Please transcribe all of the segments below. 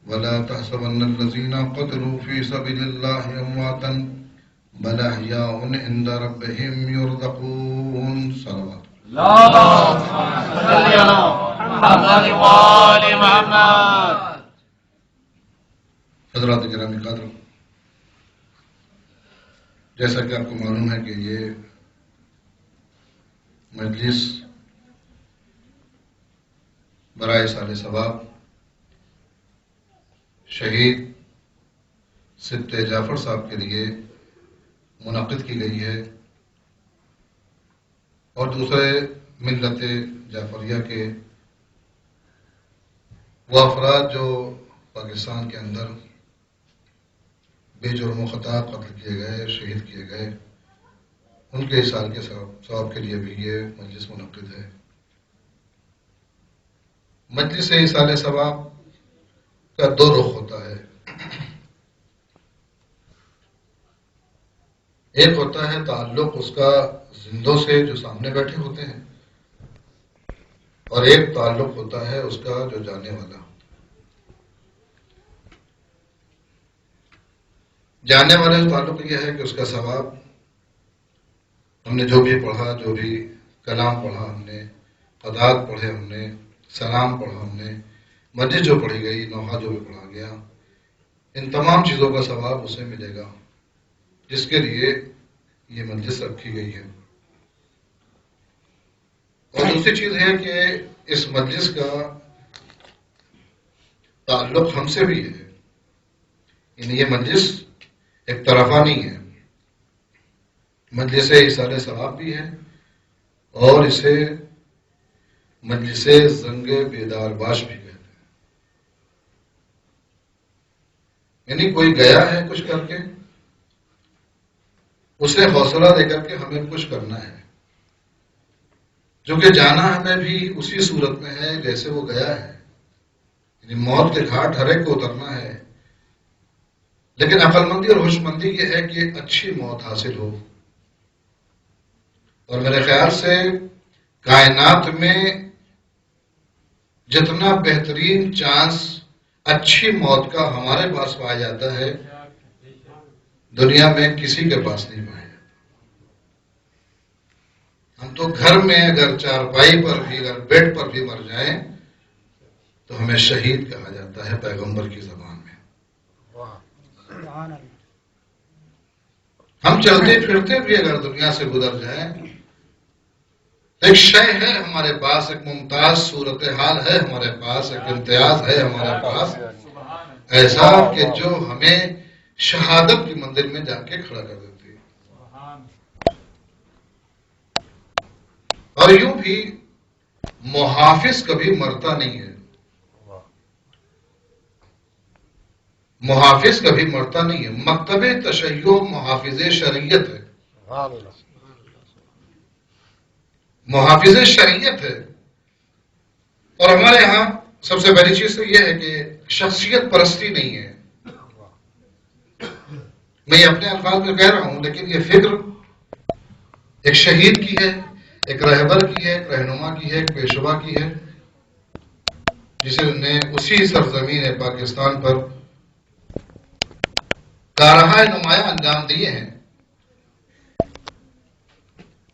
ولا تحسبن الذين قتلوا في سبيل الله أمواتا بل أحياء عند ربهم يرزقون. صلوات اللهم صل على محمد وآل محمد. حضرات گرامی قدر، جیسا کہ آپ کو معلوم ہے کہ یہ مجلس برائے سال ثواب شہید سبط جعفر صاحب کے لیے منعقد کی گئی ہے، اور دوسرے ملت جعفریہ کے وہ افراد جو پاکستان کے اندر بے جرم و خطا قتل کیے گئے، شہید کیے گئے، ان کے سال کے ثواب کے لیے بھی یہ مجلس منعقد ہے. مجلس سال ثواب کا دو رخ ہوتا ہے. ایک ہوتا ہے تعلق اس کا زندوں سے جو سامنے بیٹھے ہوتے ہیں، اور ایک تعلق ہوتا ہے اس کا جو جانے والا. جانے والے تعلق یہ ہے کہ اس کا ثواب ہم نے جو بھی پڑھا، جو بھی کلام پڑھا، ہم نے قدات پڑھے، ہم نے سلام پڑھا، ہم نے مسجد جو پڑھی گئی، نوحہ جو بھی پڑھا گیا، ان تمام چیزوں کا ثواب اسے ملے گا جس کے لیے یہ مجلس رکھی گئی ہے. اور دوسری چیز ہے کہ اس مجلس کا تعلق ہم سے بھی ہے، یعنی یہ مجلس ایک طرفہ نہیں ہے، مجلس ایصال ثواب بھی ہے، اور اسے مجلس زنگ بیدار باش بھی کہتے ہیں. یعنی کوئی گیا ہے کچھ کر کے، اسے حوصلہ دے کر کے ہمیں کچھ کرنا ہے، جو کہ جانا ہمیں بھی اسی صورت میں ہے جیسے وہ گیا ہے. یعنی موت کے گھاٹ ہر ایک کو اترنا ہے، لیکن عقل مندی اور ہوش مندی یہ ہے کہ اچھی موت حاصل ہو. اور میرے خیال سے کائنات میں جتنا بہترین چانس اچھی موت کا ہمارے پاس پایا جاتا ہے، دنیا میں کسی کے پاس نہیں پایا جاتا. ہم تو گھر میں اگر چارپائی پر بھی، اگر بیڈ پر بھی مر جائیں تو ہمیں شہید کہا جاتا ہے پیغمبر کی زبان میں. ہم چلتے پھرتے بھی اگر دنیا سے گزر جائیں، ایک شے ہے ہمارے پاس، ایک ممتاز صورتحال ہے ہمارے پاس، ایک امتیاز ہے ہمارے پاس ایسا کہ جو ہمیں شہادت کی منزل میں جا کے کھڑا کر دیتی ہے. اور یوں بھی محافظ کبھی مرتا نہیں ہے، محافظ کبھی مرتا نہیں ہے. مکتب تشیع محافظ شریعت ہے، محافظ شریعت ہے. اور ہمارے ہاں سب سے پہلی چیز تو یہ ہے کہ شخصیت پرستی نہیں ہے. میں یہ اپنے الفاظ میں کہہ رہا ہوں، لیکن یہ فکر ایک شہید کی ہے، ایک رہبر کی ہے، ایک رہنما کی ہے، ایک پیشوا کی ہے، جسے نے اسی سرزمین پاکستان پر کارہائے نمایاں انجام دیے ہیں.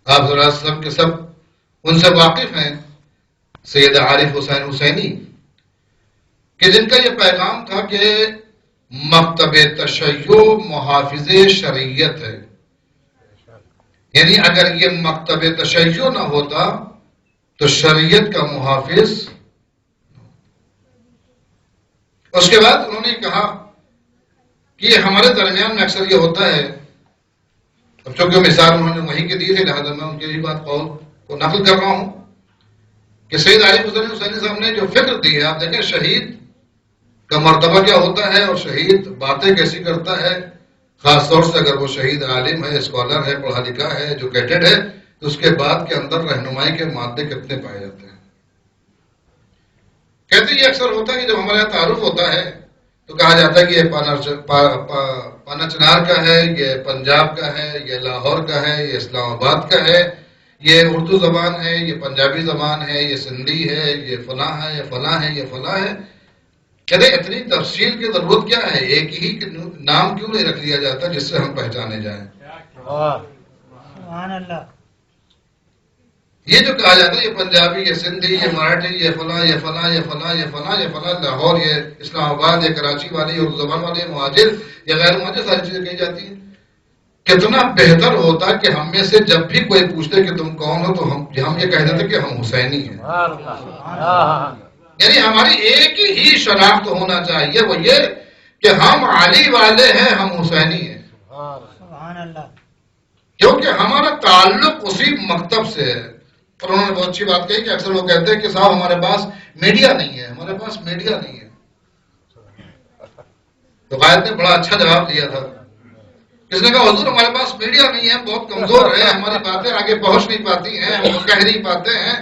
آپ ذرا سب کے سب ان سے واقف ہیں، سید عارف حسین حسینی، کہ جن کا یہ پیغام تھا کہ مکتب تشیع محافظ شریعت ہے. یعنی اگر یہ مکتب تشیع نہ ہوتا تو شریعت کا محافظ. اس کے بعد انہوں نے کہا کہ ہمارے درمیان میں اکثر یہ ہوتا ہے، اب چونکہ مثال انہوں نے وہیں کی دی تھی لہٰذا میں ان کی بھی بات قول کو نقل کر رہا ہوں کہ سید عارف حسین حسینی صاحب نے جو فکر دی ہے، آپ دیکھیں شہید کا مرتبہ کیا ہوتا ہے اور شہید باتیں کیسی کرتا ہے، خاص طور سے اگر وہ شہید عالم ہے، اسکالر ہے، پڑھا لکھا ہے، ایجوکیٹڈ ہے، تو اس کے بعد کے اندر رہنمائی کے مادے کتنے پائے جاتے ہیں. کہتے یہ اکثر ہوتا ہے کہ جب ہمارے یہاں تعارف ہوتا ہے تو کہا جاتا ہے کہ یہ پانچنار کا ہے، یہ پنجاب کا ہے، یہ لاہور کا ہے، یہ اسلام آباد کا ہے، یہ اردو زبان ہے، یہ پنجابی زبان ہے، یہ سندھی ہے، یہ فلاں ہے، یہ فلاں ہے، یہ فلاں ہے. کہتے اتنی تفصیل کی ضرورت کیا ہے؟ ایک ہی نام کیوں نہیں رکھ لیا جاتا جس سے ہم پہچانے جائیں؟ سبحان اللہ. یہ جو کہا جاتا ہے یہ پنجابی، یہ سندھی، یہ مراٹھی، یہ فلاں، یہ فلاں، یہ فلاں، یہ فلاں، یہ فلاں، لاہور، یہ اسلام آباد، یہ کراچی والی، اردو زبان والے، مہاجر یا غیر مہاجر، ساری چیزیں کہی جاتی ہیں. کتنا بہتر ہوتا کہ ہم میں سے جب بھی کوئی پوچھتے کہ تم کون ہو تو ہم یہ کہہ دیتے کہ ہم حسینی ہیں. یعنی ہماری ایک ہی شناخت ہونا چاہیے، وہ یہ کہ ہم علی والے ہیں، ہم حسینی ہیں. سبحان اللہ. کیونکہ ہمارا تعلق اسی مکتب سے ہے. اور انہوں نے بہت اچھی بات کہی کہ اکثر وہ کہتے ہیں کہ صاحب ہمارے پاس میڈیا نہیں ہے، ہمارے پاس میڈیا نہیں ہے. تو قائد نے بڑا اچھا جواب دیا تھا. کس نے کہا حضور ہمارے پاس میڈیا نہیں ہے، بہت کمزور ہے، ہماری باتیں آگے پہنچ نہیں پاتی ہیں، ہم کہہ نہیں پاتے ہیں.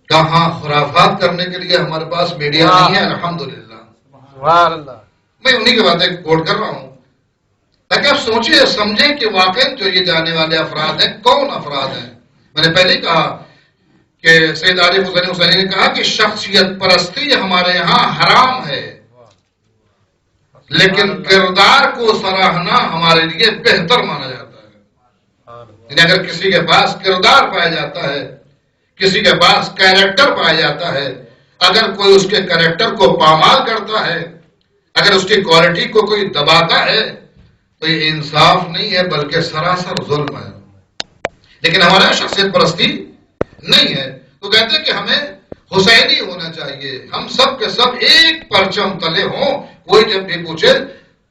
کہاں خرافات کرنے کے لیے ہمارے پاس میڈیا نہیں ہے. الحمدللہ. میں انہی کی باتیں کوٹ کر رہا ہوں تاکہ آپ سوچیں سمجھیں کہ واقعی جو یہ جانے والے افراد ہیں کون افراد ہیں. میں نے پہلے کہا کہ سید عارف حسین حسینی نے کہا کہ شخصیت پرستی ہمارے یہاں حرام ہے، لیکن کردار کو سراہنا ہمارے لیے بہتر مانا جاتا ہے. یعنی اگر کسی کے پاس کردار پایا جاتا ہے، کسی کے پاس کیریکٹر پایا جاتا ہے، اگر کوئی اس کے کیریکٹر کو پامال کرتا ہے، اگر اس کی کوالٹی کو کوئی دباتا ہے تو یہ انصاف نہیں ہے بلکہ سراسر ظلم ہے. لیکن ہمارا شخصیت پرستی نہیں ہے. تو کہتے ہیں کہ ہمیں حسینی ہونا چاہیے، ہم سب کے سب ایک پرچم تلے ہوں. کوئی جب بھی پوچھے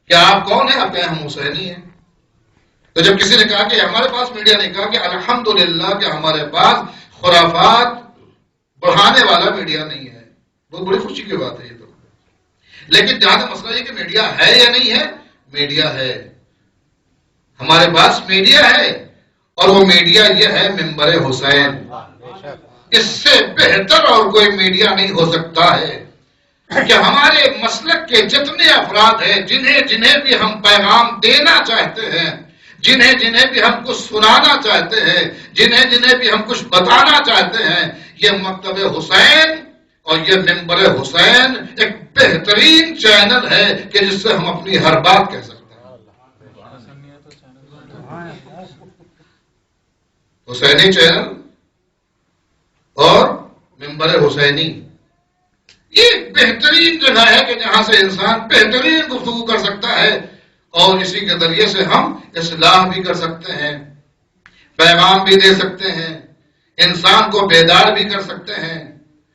کہ آپ کون ہیں، آپ کہیں ہم حسینی ہیں. تو جب کسی نے کہا کہ ہمارے پاس میڈیا نہیں، کہا کہ الحمدللہ کہ ہمارے پاس خرافات بڑھانے والا میڈیا نہیں ہے. بہت بڑی خوشی کی بات ہے یہ تو. لیکن جہاں تک مسئلہ یہ کہ میڈیا ہے یا نہیں ہے، میڈیا ہے. ہمارے پاس میڈیا ہے اور وہ میڈیا یہ ہے منبر حسین. اس سے بہتر اور کوئی میڈیا نہیں ہو سکتا ہے کہ ہمارے مسلک کے جتنے افراد ہیں جنہیں بھی ہم پیغام دینا چاہتے ہیں، جنہیں بھی ہم کچھ سنانا چاہتے ہیں، جنہیں بھی ہم کچھ بتانا چاہتے ہیں، یہ مکتب حسین اور یہ منبر حسین ایک بہترین چینل ہے کہ جس سے ہم اپنی ہر بات کہہ سکتے ہیں. حسینی چینل اور منبر حسینی یہ بہترین جگہ ہے کہ جہاں سے انسان بہترین گفتگو کر سکتا ہے اور اسی کے ذریعے سے ہم اصلاح بھی کر سکتے ہیں، پیغام بھی دے سکتے ہیں، انسان کو بیدار بھی کر سکتے ہیں،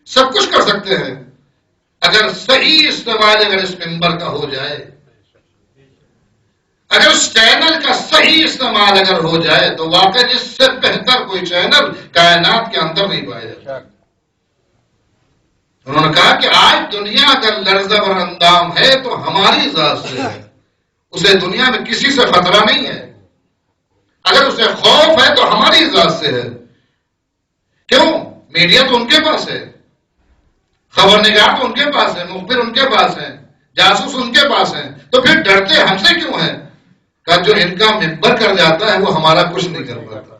سب کچھ کر سکتے ہیں اگر صحیح استعمال اگر اس منبر کا ہو جائے، اگر اس چینل کا صحیح استعمال اگر ہو جائے تو واقعی اس سے بہتر کوئی چینل کائنات کے اندر نہیں پایا جاتا. انہوں نے کہا کہ آج دنیا اگر لرزہ بر اندام ہے تو ہماری ذات سے ہے. اسے دنیا میں کسی سے خطرہ نہیں ہے. اگر اسے خوف ہے تو ہماری ذات سے ہے. کیوں؟ میڈیا تو ان کے پاس ہے، خبر نگار تو ان کے پاس ہے، مخبر ان کے پاس ہے، جاسوس ان کے پاس ہیں. تو پھر ڈرتے ہم سے کیوں ہیں؟ کہ جو ان کا منبر کر جاتا ہے وہ ہمارا کچھ نہیں کر پاتا.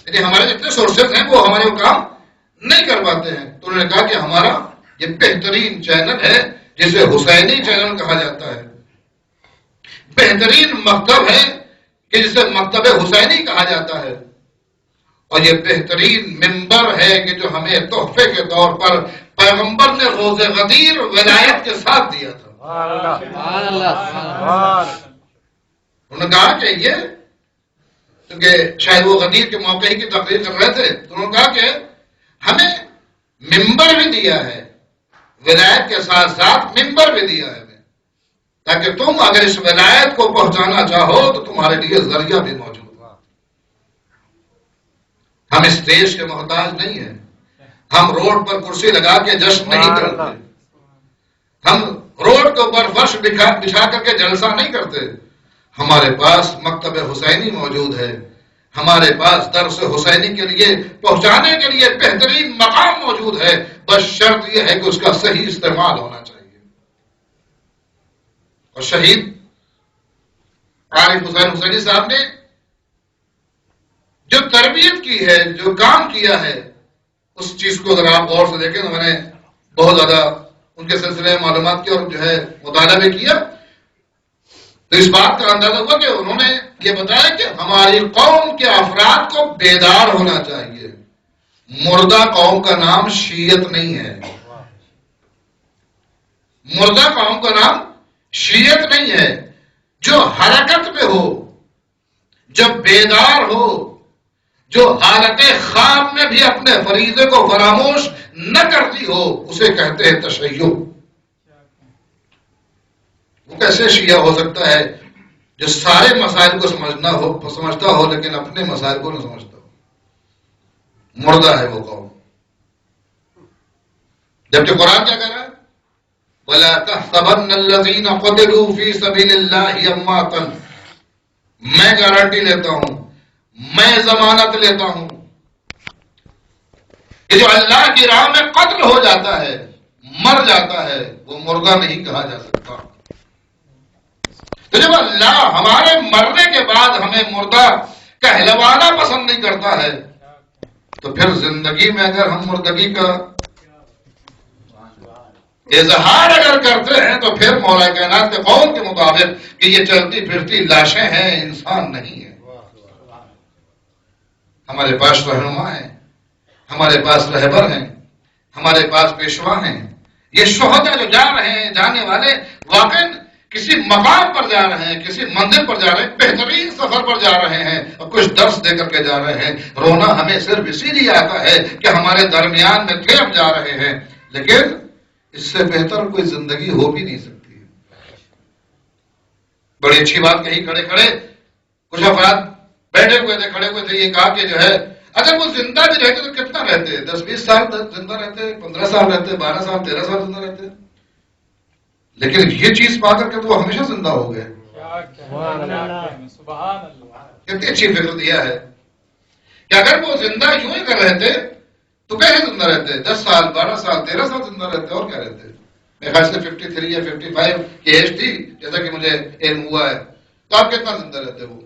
یعنی ہمارے جتنے سورسز ہیں وہ ہمارے وہ کام نہیں کر پاتے ہیں. تو انہوں نے کہا کہ ہمارا یہ بہترین چینل ہے جسے حسینی چینل کہا جاتا ہے، بہترین مکتب ہے کہ جسے مکتب حسینی کہا جاتا ہے، اور یہ بہترین منبر ہے کہ جو ہمیں تحفے کے طور پر پیغمبر نے روز غدیر ولایت کے ساتھ دیا تھا. انہوں نے کہا کہ یہ کیونکہ شاید وہ غدیر کے موقع ہی کی تقریر کر رہے تھے، تو انہوں نے کہا کہ ہمیں منبر بھی دیا ہے، ولایت کے ساتھ ساتھ منبر بھی دیا ہے تاکہ تم اگر اس ولایت کو پہنچانا چاہو تو تمہارے لیے ذریعہ بھی موجود ہو. ہم اس دیش کے محتاج نہیں ہیں، ہم روڈ پر کرسی لگا کے جشن نہیں کرتے، ہم روڈ کے اوپر فرش بچھا کر کے جلسہ نہیں کرتے. ہمارے پاس مکتب حسینی موجود ہے، ہمارے پاس درس حسینی کے لیے پہنچانے کے لیے بہترین مقام موجود ہے. بس شرط یہ ہے کہ اس کا صحیح استعمال ہونا چاہیے. اور شہید عارف حسین حسینی صاحب نے جو تربیت کی ہے، جو کام کیا ہے، اس چیز کو اگر آپ غور سے دیکھیں تو میں نے بہت زیادہ ان کے سلسلے میں معلومات کی اور جو ہے مطالعہ بھی کیا، تو اس بات کا اندازہ ہوا کہ انہوں نے یہ بتایا کہ ہماری قوم کے افراد کو بیدار ہونا چاہیے. مردہ قوم کا نام شیعت نہیں ہے. مردہ قوم کا نام شیعت نہیں ہے. جو حرکت میں ہو، جو بیدار ہو، جو حالت خواب میں بھی اپنے فریضے کو فراموش نہ کرتی ہو، اسے کہتے ہیں تشیع. وہ کیسے شیعہ ہو سکتا ہے جو سارے مسائل کو سمجھتا ہو لیکن اپنے مسائل کو نہ سمجھتا ہو؟ مردہ ہے وہ قوم. جبکہ قرآن کیا کہہ رہا ہے؟ وَلَا تَحْسَبَنَّ الَّذِينَ قُتِلُوا فِي سَبِيلِ اللَّهِ أَمْوَاتًا. میں گارنٹی لیتا ہوں، میں ضمانت لیتا ہوں کہ جو اللہ کی راہ میں قتل ہو جاتا ہے، مر جاتا ہے، وہ مردہ نہیں کہا جا سکتا. تو جب اللہ ہمارے مرنے کے بعد ہمیں مردہ کہلوانا پسند نہیں کرتا ہے، تو پھر زندگی میں اگر ہم مردگی کا اظہار اگر کرتے ہیں تو پھر مولا کائنات کے قول کے مطابق کہ یہ چلتی پھرتی لاشیں ہیں، انسان نہیں ہے. ہمارے پاس رہنما ہیں، ہمارے پاس رہبر ہیں، ہمارے پاس پیشوا ہیں. یہ شہداء جو جا رہے ہیں، جانے والے واقعی کسی مقام پر جا رہے ہیں، کسی منزل پر جا رہے ہیں، بہترین سفر پر جا رہے ہیں اور کچھ درس دے کر کے جا رہے ہیں. رونا ہمیں صرف اسی لیے آتا ہے کہ ہمارے درمیان میں تھے، اب جا رہے ہیں، لیکن اس سے بہتر کوئی زندگی ہو بھی نہیں سکتی. بڑی اچھی بات کہی کھڑے کھڑے. کچھ افراد بیٹھے ہوئے تھے، کھڑے ہوئے تھے، یہ کہا کہ جو ہے اگر وہ زندہ بھی رہتے تو کتنا رہتے؟ 10-20 سال زندہ رہتے، 15 سال رہتے، 12 سال 13 سال زندہ رہتے. لیکن یہ چیز پا کر کے تو وہ ہمیشہ زندہ ہو گئے. کتنی اچھی فکر دیا ہے کہ اگر وہ زندہ یوں ہی کر رہے تھے تو کیسے زندہ رہتے؟ 10 سال 12 سال 13 سال زندہ رہتے، اور کیا رہتے؟ میرے خیال سے 53 یا 55 کی ایج تھی جیسا کہ مجھے علم ہوا ہے. تو آپ کتنا زندہ رہتے وہ؟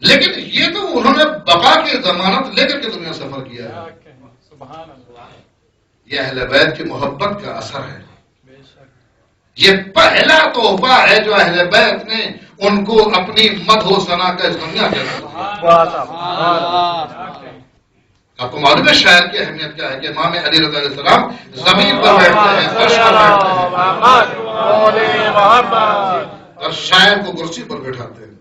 لیکن یہ تو انہوں نے بقا کی ضمانت لے کر کے دنیا سفر کیا ہے. یہ اہل بیت کی محبت کا اثر ہے. یہ پہلا تحفہ ہے جو اہل بیت نے ان کو اپنی مدح و ثنا کا اس دنیا کے آپ کو معلوم ہے شاعر کی اہمیت کیا ہے کہ امام علی رضی اللہ علیہ السلام زمین پر بیٹھتے ہیں، فرش پر بیٹھتے ہیں اور شاعر کو کرسی پر بیٹھاتے ہیں،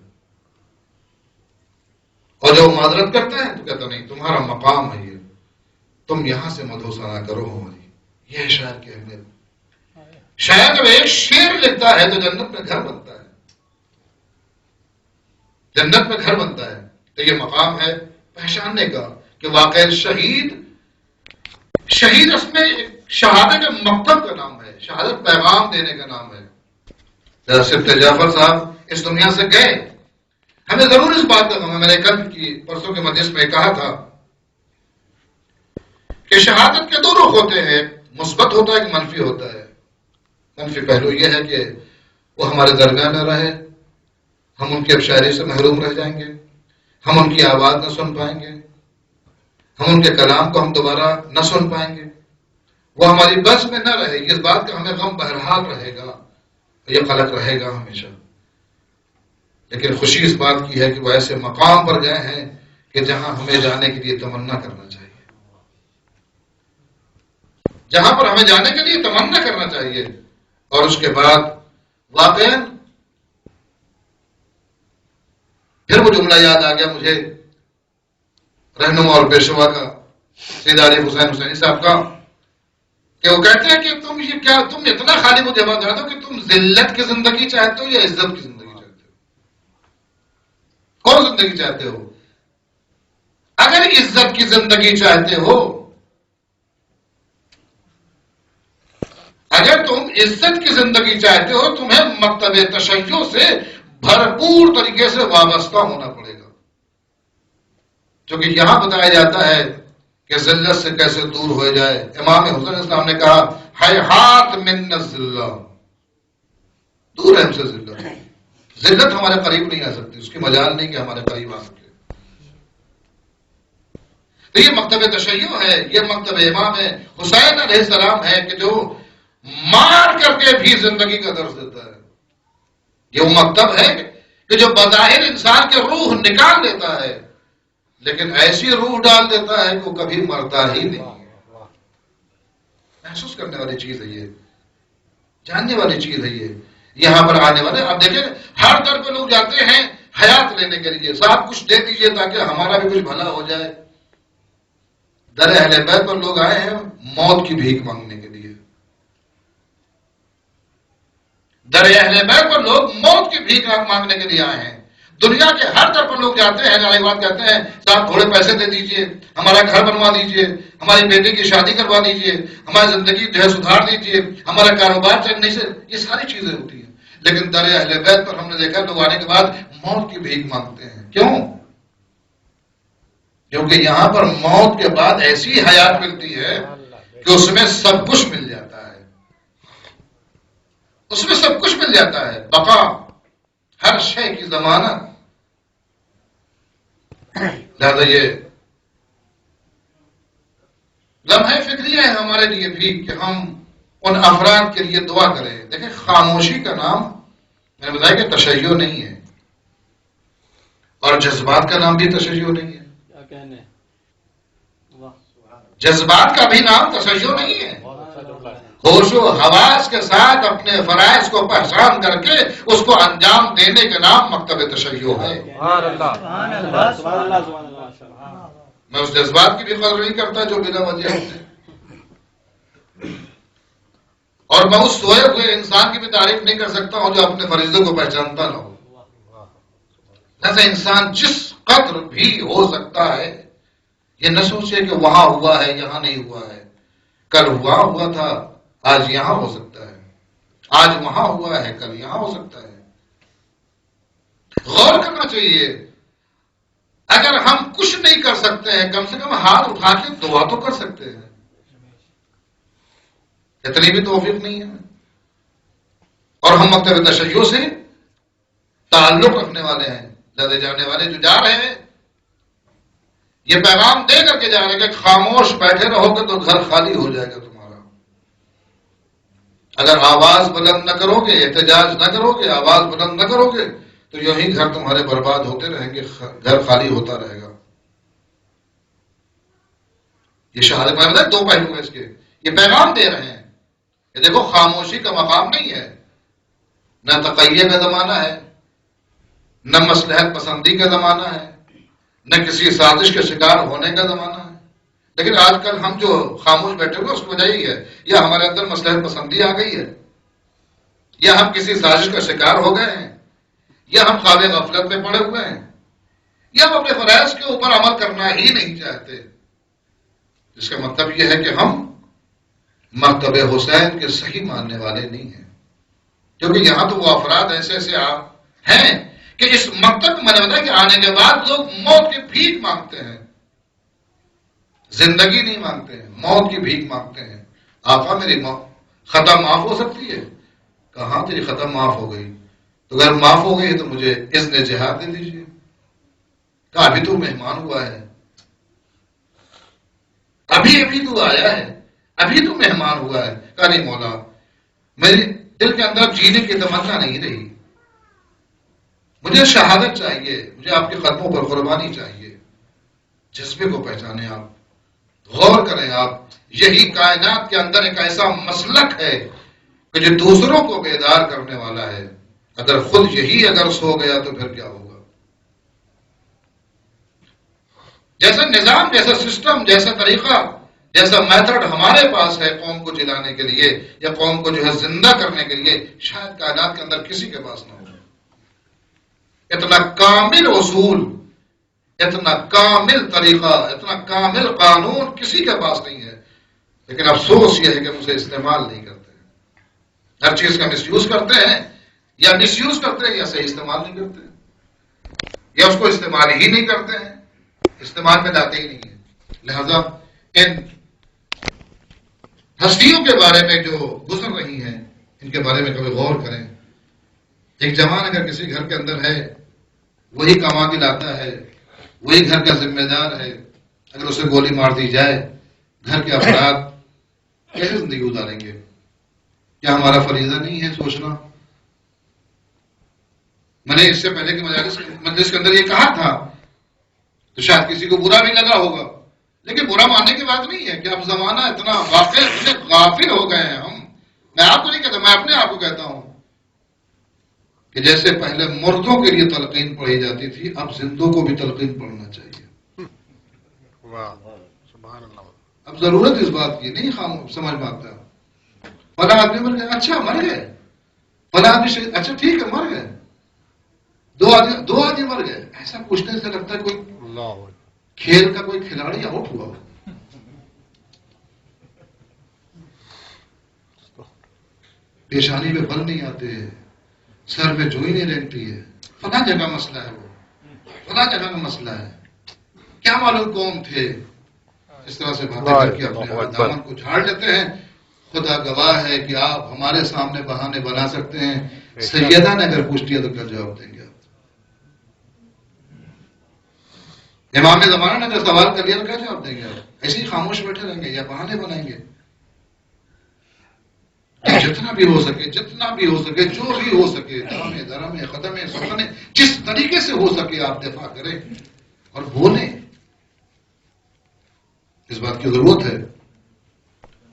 اور جو معذرت کرتا ہے تو کہتا نہیں تمہارا مقام ہے یہ، تم یہاں سے مدح و ثنا کرو ہماری. یہ ہے شاعر کی اہمیت. شاعر جب ایک شعر لکھتا ہے تو جنت میں گھر بنتا ہے، جنت میں گھر بنتا ہے. تو یہ مقام ہے پہچاننے کا کہ واقعی شہید اس میں شہادت کے مکتب کا نام ہے، شہادت پیغام دینے کا نام ہے. صفت جعفر صاحب اس دنیا سے گئے، ہمیں ضرور اس بات کا غم ہے. میں نے کل کی پرسوں کے مجلس میں کہا تھا کہ شہادت کے 2 رخ ہوتے ہیں، مثبت ہوتا ہے کہ منفی ہوتا ہے. منفی پہلو یہ ہے کہ وہ ہمارے درمیان نہ رہے، ہم ان کی ابشاری سے محروم رہ جائیں گے، ہم ان کی آواز نہ سن پائیں گے، ہم ان کے کلام کو ہم دوبارہ نہ سن پائیں گے، وہ ہماری بس میں نہ رہے گی. اس بات کا ہمیں غم بہرحال رہے گا، یہ قلق رہے گا ہمیشہ. لیکن خوشی اس بات کی ہے کہ وہ ایسے مقام پر گئے ہیں کہ جہاں ہمیں جانے کے لیے تمنا کرنا چاہیے، جہاں پر ہمیں جانے کے لیے تمنا کرنا چاہیے. اور اس کے بعد واقعی پھر وہ جملہ یاد آ گیا مجھے رہنما اور پیشوا کا، سید عارف حسین حسینی صاحب کا، کہ وہ کہتے ہیں کہ تم اتنا خالی مجھے بتا دو کہ تم ذلت کی زندگی چاہتے ہو یا عزت کی زندگی چاہتے ہو؟ کون زندگی چاہتے ہو؟ اگر عزت کی زندگی چاہتے ہو، اگر تم عزت کی زندگی چاہتے ہو، تمہیں مکتب تشیع سے بھرپور طریقے سے وابستہ ہونا پڑے گا. کیونکہ یہاں بتایا جاتا ہے کہ ذلت سے کیسے دور ہو جائے. امام حسین اسلام نے کہا حیحات من الذلہ، دور ہے ہم سے ذلت. ذلت ہمارے قریب نہیں آ سکتی، اس کی مجال نہیں کہ ہمارے قریب آ سکے. تو یہ مکتب تشیع ہے، یہ مکتب امام حسین علیہ السلام ہے کہ جو مار کر کے بھی زندگی کا درس دیتا ہے. یہ وہ مکتب ہے کہ جو بظاہر انسان کے روح نکال لیتا ہے لیکن ایسی روح ڈال دیتا ہے کہ وہ کبھی مرتا ہی نہیں ہے. محسوس کرنے والی چیز ہے یہ، جاننے والی چیز ہے یہ. یہاں پر آنے والے اب دیکھیں ہر در پہ لوگ جاتے ہیں حیات لینے کے لیے، صاحب کچھ دے دیجئے تاکہ ہمارا بھی کچھ بھلا ہو جائے. در اہل بیت پر لوگ آئے ہیں موت کی بھیک مانگنے کے لیے. در اہل بیت پر لوگ موت کی بھیک مانگنے کے لیے آئے ہیں. دنیا کے ہر طرف پر لوگ جاتے ہیں بات کہتے ہیں صاحب تھوڑے پیسے دے دیجئے، ہمارا گھر بنوا دیجئے، ہماری بیٹی کی شادی کروا دیجئے، ہماری زندگی جو ہے سدھار دیجئے، ہمارا کاروبار چلنے سے، یہ ساری چیزیں ہوتی ہیں. لیکن در اہل بیت پر ہم نے دیکھا لوگ آنے کے بعد موت کی بھیک مانگتے ہیں. کیوں؟ کیونکہ یہاں پر موت کے بعد ایسی حیات ملتی ہے کہ اس میں سب کچھ مل جاتا ہے، اس میں سب کچھ مل جاتا ہے. بقا، ہر شے کی ضمانت. لہذا یہ لمحہ فکریہ ہے ہمارے لیے بھی کہ ہم ان افراد کے لیے دعا کریں. دیکھیں خاموشی کا نام میں نے بتایا کہ تشیع نہیں ہے، اور جذبات کا نام بھی تشیع نہیں ہے. جذبات کا بھی نام تشیع نہیں ہے. ہوش و حواس کے ساتھ اپنے فرائض کو پہچان کر کے اس کو انجام دینے کا نام مکتب تشیع ہے. میں اس جذبات کی بھی قدر نہیں کرتا جو بلا وجہ ہوتے ہیں، اور میں اس سوئے ہوئے انسان کی بھی تعریف نہیں کر سکتا ہوں جو اپنے فریضے کو پہچانتا نہ ہو. ایسا انسان جس قدر بھی ہو سکتا ہے یہ نہ سوچے کہ وہاں ہوا ہے یہاں نہیں ہوا ہے. کل وہاں ہوا تھا، آج یہاں ہو سکتا ہے، آج وہاں ہوا ہے کل یہاں ہو سکتا ہے. غور کرنا چاہیے. اگر ہم کچھ نہیں کر سکتے ہیں کم سے کم ہاتھ اٹھا کے دعا تو کر سکتے ہیں. اتنی بھی توفیق نہیں ہے. اور ہم مکتب تشیع سے تعلق رکھنے والے ہیں. لے جانے والے جو جا رہے ہیں یہ پیغام دے کر کے جا رہے ہیں کہ خاموش بیٹھے رہو گے تو گھر خالی ہو جائے گا تمہارا. اگر آواز بلند نہ کرو گے، احتجاج نہ کرو گے، آواز بلند نہ کرو گے تو یہی گھر تمہارے برباد ہوتے رہیں گے، گھر خالی ہوتا رہے گا. یہ شہادت میں دو پہلو ہیں اس کے. یہ پیغام دے رہے ہیں کہ دیکھو خاموشی کا مقام نہیں ہے. نہ تقیہ کا زمانہ ہے، نہ مصلحت پسندی کا زمانہ ہے، نہ کسی سازش کے شکار ہونے کا زمانہ ہے. لیکن آج کل ہم جو خاموش بیٹھے ہوئے اس کی وجہ یہی ہے یا ہمارے اندر مصلحت پسندی آ گئی ہے، یا ہم کسی سازش کا شکار ہو گئے ہیں، یا ہم خواب غفلت میں پڑے ہوئے ہیں، یا ہم اپنے فرائض کے اوپر عمل کرنا ہی نہیں چاہتے. اس کا مطلب یہ ہے کہ ہم مکتب حسین کے صحیح ماننے والے نہیں ہیں. کیونکہ یہاں تو وہ افراد ایسے ایسے ہیں کہ اس مکتب میں نے بتایا کہ آنے کے بعد لوگ موت کی بھیک مانگتے ہیں، زندگی نہیں مانگتے ہیں، موت کی بھیک مانگتے ہیں. آقا میری خطا معاف ہو سکتی ہے؟ کہاں تیری خطا معاف ہو گئی؟ تو اگر معاف ہو گئی تو مجھے اذن جہاد دے دیجیے. کہا ابھی تو مہمان ہوا ہے، ابھی تو آیا ہے، ابھی تو مہمان ہوا ہے. کہا نہیں مولا، میرے دل کے اندر جینے کی تمنا نہیں رہی، مجھے شہادت چاہیے، مجھے آپ کے قدموں پر قربانی چاہیے. جذبے کو پہچانے آپ، غور کریں آپ. یہی کائنات کے اندر ایک ایسا مسلک ہے کہ جو دوسروں کو بیدار کرنے والا ہے. اگر خود یہی اگر سو گیا تو پھر کیا ہوگا؟ جیسا نظام، جیسا سسٹم، جیسا طریقہ، جیسا میتھڈ ہمارے پاس ہے قوم کو جلانے کے لیے یا قوم کو جو ہے زندہ کرنے کے لیے، شاید کائنات کے اندر کسی کے پاس نہ ہو. اتنا کامل اصول، اتنا کامل طریقہ، اتنا کامل قانون کسی کے پاس نہیں ہے. لیکن افسوس یہ ہے کہ ہم اسے استعمال نہیں کرتے ہیں. ہر چیز کا مس یوز کرتے ہیں، یا مس یوز کرتے ہیں یا صحیح استعمال نہیں کرتے ہیں، یا اس کو استعمال ہی نہیں کرتے ہیں، استعمال میں لاتے ہی نہیں ہیں. لہذا ان ہستیوں کے بارے میں جو گزر رہی ہیں ان کے بارے میں کبھی غور کریں. ایک جوان اگر کسی گھر کے اندر ہے، وہی کما کے لاتا ہے، وہی گھر کا ذمہ دار ہے، اگر اسے گولی مار دی جائے گھر کے افراد کیسے زندگی گزاریں گے؟ کیا ہمارا فریضہ نہیں ہے سوچنا؟ میں نے اس سے پہلے کہ مجلس کے اندر یہ کہا تھا تو شاید کسی کو برا بھی لگا ہوگا، لیکن برا ماننے کی بات نہیں ہے کہ اب زمانہ اتنا غافل ہو گئے ہیں ہم. میں آپ کو نہیں کہتا، میں اپنے آپ کو کہتا ہوں کہ جیسے پہلے مردوں کے لیے تلقین پڑھی جاتی تھی، اب زندوں کو بھی تلقین پڑھنا چاہیے. اب ضرورت اس بات کی نہیں سمجھ میں آتا. فلاں آدمی مر گئے، اچھا مر گئے. فلاں آدمی شہید، اچھا ٹھیک ہے مر گئے. دو آدمی مر گئے، ایسا پوچھنے سے لگتا ہے کوئی کھیل کا کوئی کھلاڑی آؤٹ ہوا. پیشانی پہ بل نہیں آتے، سر میں جوئی نہیں رہتی ہے. فلاں جگہ مسئلہ ہے، وہ فلاں جگہ کا مسئلہ ہے. کیا معلوم کون تھے؟ اس طرح سے باتیں کر کے اپنے دامن کو جھاڑ لیتے ہیں. خدا گواہ ہے کہ آپ ہمارے سامنے بہانے بنا سکتے ہیں، سیدہ نے اگر پوچھ لیا تو کیا جواب دیں گے آپ؟ امام زمانہ نے اگر سوال کر لیا تو کیا جواب دیں گے آپ؟ ایسے ہی خاموش بیٹھے رہیں گے یا بہانے بنائیں گے؟ جتنا بھی ہو سکے، جو بھی ہو سکے، دھرم قدم سخن، جس طریقے سے ہو سکے آپ دفاع کریں اور بولیں. اس بات کی ضرورت ہے.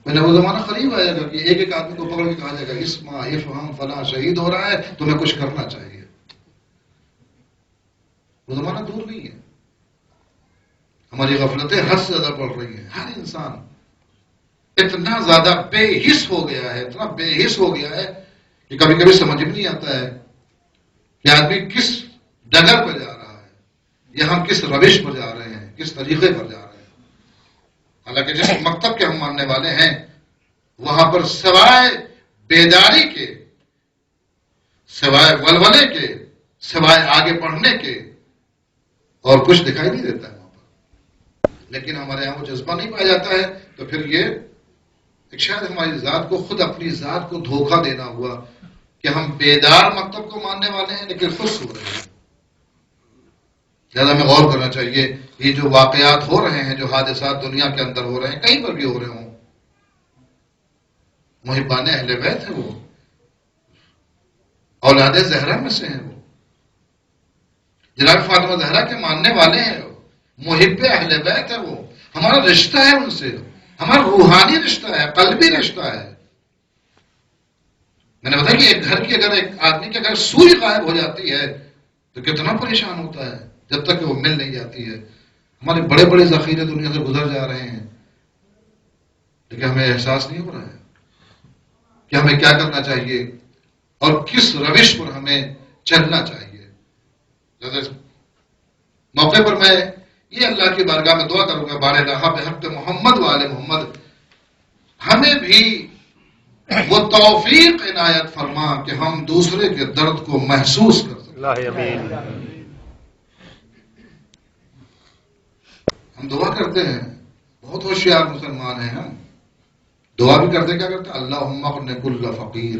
میں نے وہ زمانہ قریب آئے گا کہ ایک ایک آدمی کو پکڑ کے کہا جائے گا اسما افہم فلاں شہید ہو رہا ہے، تمہیں کچھ کرنا چاہیے. وہ زمانہ دور نہیں ہے. ہماری غفلتیں حد سے زیادہ بڑھ رہی ہیں. ہر انسان اتنا زیادہ بے حس ہو گیا ہے، اتنا بے حس ہو گیا ہے کہ کبھی کبھی سمجھ بھی نہیں آتا ہے کہ آدمی کس ڈگر پہ جا رہا ہے یا ہم کس روش پر جا رہے ہیں، کس طریقے پر جا رہے ہیں. حالانکہ جس مکتب کے ہم ماننے والے ہیں وہاں پر سوائے بیداری کے، سوائے ولولے کے، سوائے آگے پڑھنے کے اور کچھ دکھائی نہیں دیتا ہے وہاں پر. لیکن ہمارے یہاں وہ جذبہ نہیں پایا جاتا ہے، تو پھر یہ ایک شاید ہماری ذات کو، خود اپنی ذات کو دھوکہ دینا ہوا کہ ہم بیدار مکتب کو ماننے والے ہیں لیکن خوش ہو رہے ہیں. لہٰذا ہمیں غور کرنا چاہیے. یہ جو واقعات ہو رہے ہیں، جو حادثات دنیا کے اندر ہو رہے ہیں، کہیں پر بھی ہو رہے ہوں، محبان اہل بیت ہیں، وہ اولاد زہرا میں سے ہیں، وہ جناب فاطمہ زہرا کے ماننے والے ہیں، محب اہل بیت ہے. وہ ہمارا رشتہ ہے ان سے، ہمارا روحانی رشتہ ہے، قلبی رشتہ ہے. میں نے بتایا کہ ایک گھر کی اگر ایک آدمی کی اگر سوئی غائب ہو جاتی ہے تو کتنا پریشان ہوتا ہے جب تک کہ وہ مل نہیں جاتی ہے. ہمارے بڑے بڑے ذخیرے دنیا سے گزر جا رہے ہیں لیکن ہمیں احساس نہیں ہو رہا ہے کہ ہمیں کیا کرنا چاہیے اور کس روش پر ہمیں چلنا چاہیے. موقع پر میں یہ اللہ کی بارگاہ میں دعا کروں گا، بار الہ بحق محمد وآل محمد ہمیں بھی وہ توفیق عنایت فرما کہ ہم دوسرے کے درد کو محسوس کر سکیں. ہم دعا کرتے ہیں، بہت ہوشیار مسلمان ہیں ہم. دعا بھی کرتے کیا کرتے؟ اللہم اغن کل فقیر،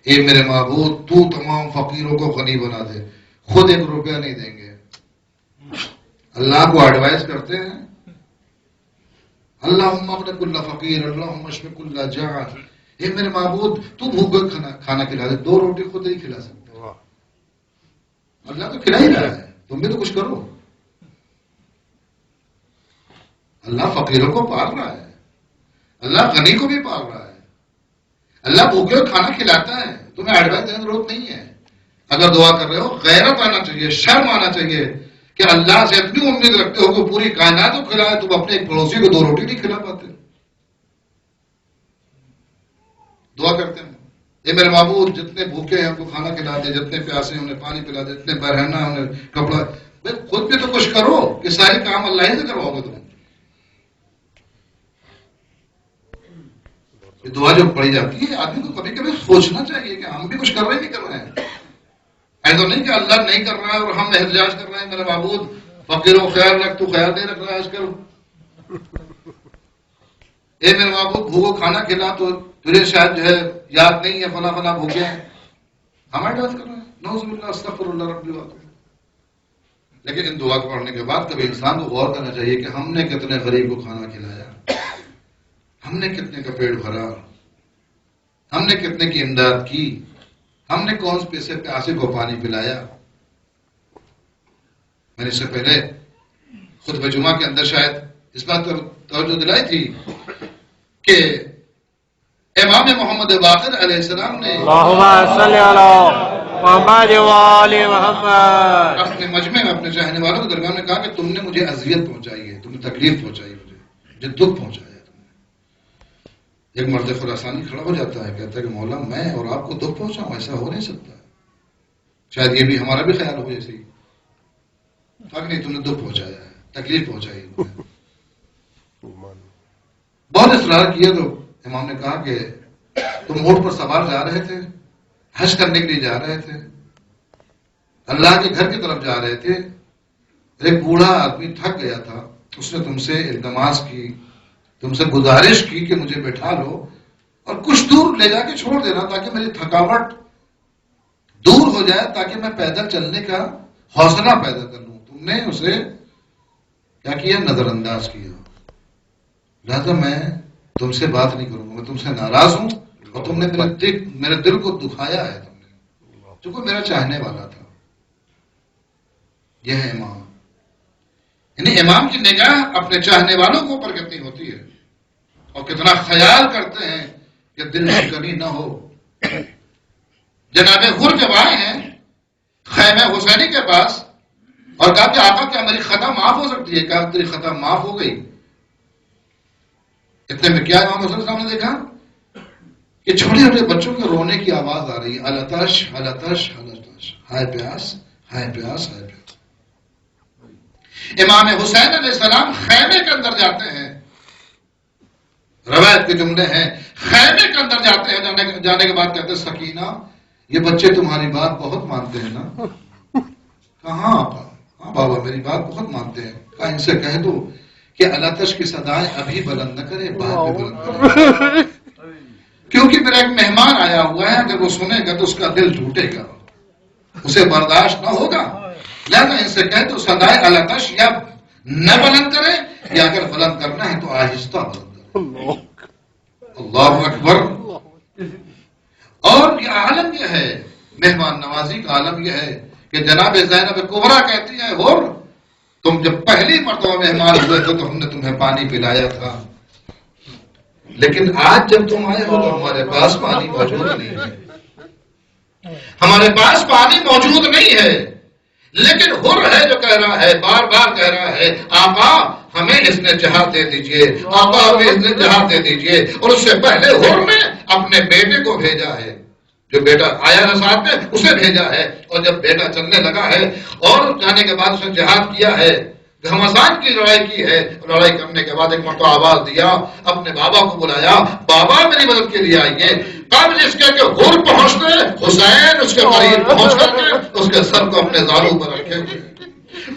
اے میرے معبود تو تمام فقیروں کو غنی بنا دے. خود ایک روپیہ نہیں دیں گے، اللہ کو ایڈوائز کرتے ہیں. اللہم اغن کل فقیر، اللہم اشف کل جاع. اے میرے معبود تو بھوکا کھانا کھلا دے، 2 روٹی خود نہیں کھلا سکتے. اللہ تو کھلا ہی رہا ہے، تم بھی تو کچھ کرو. اللہ فقیروں کو پال رہا ہے، اللہ غنی کو بھی پال رہا ہے، اللہ بھوکے کو کھانا کھلاتا ہے. تمہیں ایڈوائز دینے کی ضرورت نہیں ہے. اگر دعا کر رہے ہو غیرت آنا چاہیے، شرم آنا چاہیے کہ اللہ سے اتنی امید رکھتے ہو کہ پوری کائنات کو کھلائے، تم اپنے ایک پڑوسی کو 2 روٹی نہیں کھلا پاتے. دعا کرتے ہیں اے میرے معبود جتنے بھوکے ہیں ان کو کھانا کھلا دے، جتنے پیاسے ہیں انہیں پانی پلا دے، جتنے برہنہ ہیں انہیں کپڑا. خود بھی تو کچھ کرو، کہ سارے کام اللہ ہی سے کرواؤ گے تم. یہ دعا جو پڑھی جاتی ہے آدمی کو کبھی کبھی سوچنا چاہیے کہ ہم بھی کچھ کر رہے ہیں نہیں کر رہے ہیں. ایسا نہیں کہ اللہ نہیں کر رہا ہے اور ہم احتجاج کر رہے ہیں میرے معبود فقیروں خیال رکھ، تو خیال نہیں رکھ رہا ہے آج کل. اے میرے معبود بھوکو کھانا کھلا تو تجھے شاید جو ہے یاد نہیں ہے فلاں فلاں بھوکے ہیں. ہم احتجاج کر رہے ہیں، نعوذ باللہ استغفر اللہ رب العالمین. لیکن ان دعا کو پڑھنے کے بعد کبھی انسان کو غور کرنا چاہیے کہ ہم نے کتنے غریب کو کھانا کھلایا، ہم نے کتنے کا پیٹ بھرا، ہم نے کتنے کی امداد کی، ہم نے کون سے پیسے پیاسے کو پانی پلایا. میں نے اس سے پہلے خطبہ جمعہ کے اندر شاید اس بات پر توجہ دلائی تھی کہ امام محمد باقر علیہ السلام نے اللہم صلی علی محمد وآل محمد اپنے مجمع میں اپنے چاہنے والوں کے درمیان میں کہا کہ تم نے مجھے اذیت پہنچائی ہے، تم نے تکلیف پہنچائی ہے، مجھے دکھ پہنچایا ہے تم نے. ایک مرد خراسانی کھڑا ہو جاتا ہے، کہتا ہے کہ مولا میں اور آپ کو دکھ پہنچاؤں، ایسا ہو نہیں سکتا. شاید یہ بھی ہمارا بھی خیال ہو جیسے ہی. نہیں، تم نے دکھ پہنچایا ہے، تکلیف پہنچائی ہے. بہت اصرار کیا تو امام نے کہا کہ تم اونٹ پر سوار جا رہے تھے، حج کرنے کے لیے جا رہے تھے، اللہ کے گھر کی طرف جا رہے تھے. ایک بوڑھا آدمی تھک گیا تھا، اس نے تم سے التماس کی، تم سے گزارش کی کہ مجھے بٹھا لو اور کچھ دور لے جا کے چھوڑ دینا تاکہ میری تھکاوٹ دور ہو جائے، تاکہ میں پیدل چلنے کا حوصلہ پیدا کر لوں. تم نے اسے کیا کیا؟ نظر انداز کیا. لہذا میں تم سے بات نہیں کروں گا، میں تم سے ناراض ہوں اور تم نے میرے دل کو دکھایا ہے، تم نے چونکہ میرا چاہنے والا تھا. یہ ہے امام. یعنی امام کی نگاہ اپنے چاہنے والوں کے اوپر کتنی ہوتی ہے اور کتنا خیال کرتے ہیں کہ دل شکنی نہ ہو. جناب غر جب آئے ہیں خیمہ حسینی کے پاس اور کہا کہ آقا کیا میری خطا معاف ہو سکتی ہے؟ کہا تیری خطا معاف ہو گئی. اتنے میں کیا امام حسین صاحب نے دیکھا کہ چھوٹے چھوٹے بچوں کے رونے کی آواز آ رہی ہے، التش التش التش، ہائے پیاس ہائے پیاس ہائے پیاس. امام حسین علیہ السلام خیمے کے اندر جاتے ہیں، روایت کے جملے ہیں، خیمے کے اندر جاتے ہیں، جانے کے بعد کہتے ہیں سکینہ یہ بچے تمہاری بات بہت مانتے ہیں نا؟ کہاں آقا؟ ہاں بابا میری بات بہت مانتے ہیں. کہا ان سے کہہ دو کہ التش کی صدائیں ابھی بلند نہ کرے، بعد میں بلند کرے، کیونکہ میرا ایک مہمان آیا ہوا ہے، اگر وہ سنے گا تو اس کا دل ٹوٹے گا، اسے برداشت نہ ہوگا. لہذا ان سے کہہ دو صدائیں التش یا نہ بلند کرے، یا اگر بلند کرنا ہے تو آہستہ بلند کرے. اللہ اکبر. اور یہ عالم یہ ہے، مہمان نوازی کا عالم یہ ہے کہ جناب زینب کبریٰ کہتی ہے اور تم جب پہلی مرتبہ مہمان ہوئے تھے تو ہم نے تمہیں پانی پلایا تھا، لیکن آج جب تم آئے ہو تو ہمارے پاس پانی موجود نہیں ہے، ہمارے پاس پانی موجود نہیں ہے. لیکن حر ہے جو کہہ رہا ہے، بار بار کہہ رہا ہے آقا ہمیں اس نے جہاد دے دیجئے، آقا ہمیں اس نے جہاد دے دیجئے. اور اس سے پہلے حر نے اپنے بیٹے کو بھیجا ہے، جو بیٹا آیا نا ساتھ میں اسے بھیجا ہے. اور جب بیٹا چلنے لگا ہے اور جانے کے بعد اس نے جہاد کیا ہے، گھمسان کی لڑائی کی ہے. لڑائی کرنے کے بعد ایک مرتبہ آواز دیا، اپنے بابا کو بلایا، بابا میری مدد کے لیے آئیے. قبل اس کے کہ حر پہنچتے حسین اس کے قریب پہنچ کر کے اس کے سر کو اپنے زانو پر رکھے ہوئے،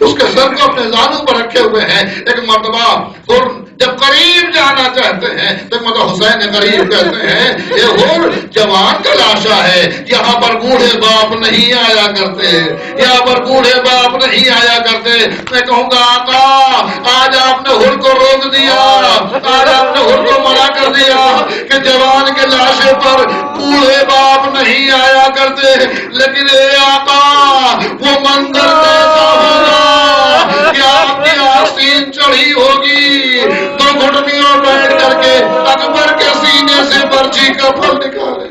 اس کے سر کو اپنے زانو پر رکھے ہوئے ہیں. ایک مرتبہ حر جب قریب جانا چاہتے ہیں تو مطلب حسین قریب کہتے ہیں یہ حر جوان کا لاشا ہے، یہاں پر بوڑھے باپ نہیں آیا کرتے، یہاں پر بوڑھے باپ نہیں آیا کرتے. میں کہوں گا آقا آج آپ نے حر کو روک دیا، آج آپ نے حر کو منع کر دیا کہ جوان کے لاشے پر بوڑھے باپ نہیں آیا کرتے. لیکن اے آقا وہ منظر کیسا ہوگا کہ آپ کی آستین چڑھی ہوگی تو گھٹنیوں بیٹھ کر کے اکبر کے سینے سے برچی کا پھل نکالے.